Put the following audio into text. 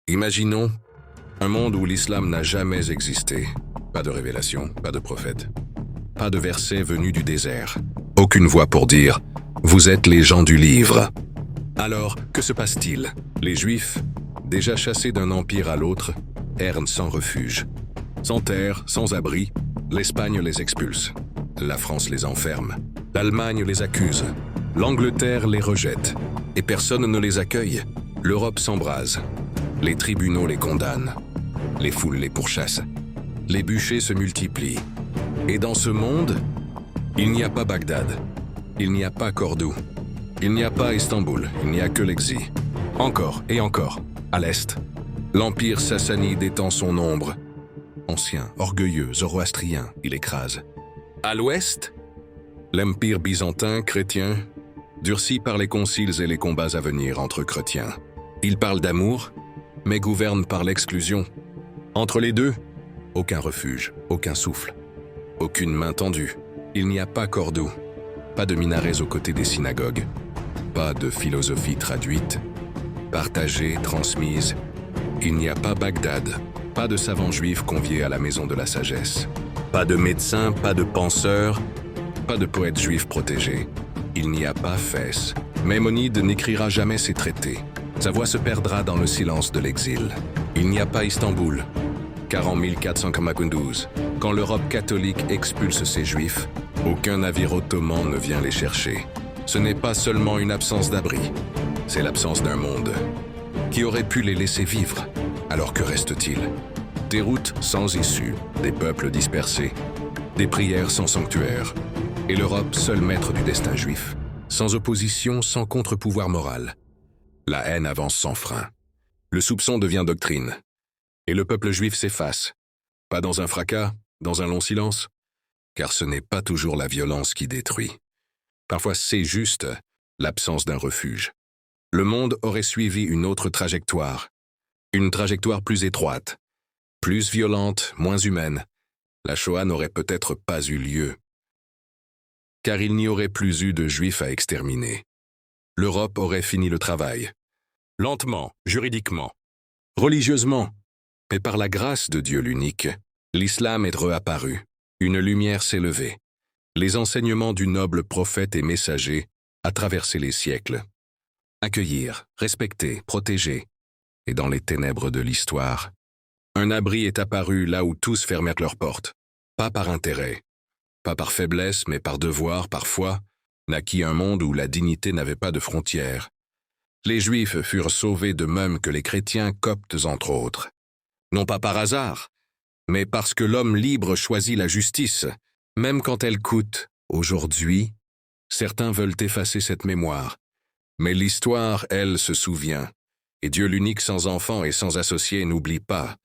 Imaginons un monde où l'islam n'a jamais existé. Pas de révélation, pas de prophète. Pas de verset venu du désert. Aucune voix pour dire « Vous êtes les gens du livre ». Alors, que se passe-t-il? Les Juifs, déjà chassés d'un empire à l'autre, errent sans refuge. Sans terre, sans abri, l'Espagne les expulse. La France les enferme. L'Allemagne les accuse. L'Angleterre les rejette. Et personne ne les accueille. L'Europe s'embrase. Les tribunaux les condamnent. Les foules les pourchassent. Les bûchers se multiplient. Et dans ce monde, il n'y a pas Bagdad. Il n'y a pas Cordoue. Il n'y a pas Istanbul. Il n'y a que l'exil. Encore et encore, à l'est, l'empire sassanide étend son ombre. Ancien, orgueilleux, zoroastrien, il écrase. À l'ouest, l'empire byzantin, chrétien, durci par les conciles et les combats à venir entre chrétiens. Il parle d'amour, mais gouverne par l'exclusion. Entre les deux, aucun refuge, aucun souffle, aucune main tendue. Il n'y a pas Cordoue, pas de minarets aux côtés des synagogues, pas de philosophie traduite, partagée, transmise. Il n'y a pas Bagdad, pas de savants juifs conviés à la maison de la sagesse, pas de médecins, pas de penseurs, pas de poètes juifs protégés. Il n'y a pas Fès. Maïmonide n'écrira jamais ses traités. Sa voix se perdra dans le silence de l'exil. Il n'y a pas Istanbul, car en 1492, quand l'Europe catholique expulse ses juifs, aucun navire ottoman ne vient les chercher. Ce n'est pas seulement une absence d'abri, c'est l'absence d'un monde. Qui aurait pu les laisser vivre? Alors que reste-t-il? Des routes sans issue, des peuples dispersés, des prières sans sanctuaire, et l'Europe seule maître du destin juif, sans opposition, sans contre-pouvoir moral. La haine avance sans frein. Le soupçon devient doctrine. Et le peuple juif s'efface. Pas dans un fracas, dans un long silence, car ce n'est pas toujours la violence qui détruit. Parfois c'est juste l'absence d'un refuge. Le monde aurait suivi une autre trajectoire. Une trajectoire plus étroite, plus violente, moins humaine. La Shoah n'aurait peut-être pas eu lieu. Car il n'y aurait plus eu de Juifs à exterminer. L'Europe aurait fini le travail. Lentement, juridiquement, religieusement, mais par la grâce de Dieu l'unique, l'islam est reapparu. Une lumière s'est levée. Les enseignements du noble prophète et messager a traversé les siècles. Accueillir, respecter, protéger. Et dans les ténèbres de l'histoire, un abri est apparu là où tous fermèrent leurs portes. Pas par intérêt, pas par faiblesse, mais par devoir, parfois, naquit un monde où la dignité n'avait pas de frontières. Les Juifs furent sauvés de même que les chrétiens coptes entre autres. Non pas par hasard, mais parce que l'homme libre choisit la justice, même quand elle coûte. Aujourd'hui, certains veulent effacer cette mémoire. Mais l'histoire, elle, se souvient. Et Dieu l'unique sans enfant et sans associé n'oublie pas.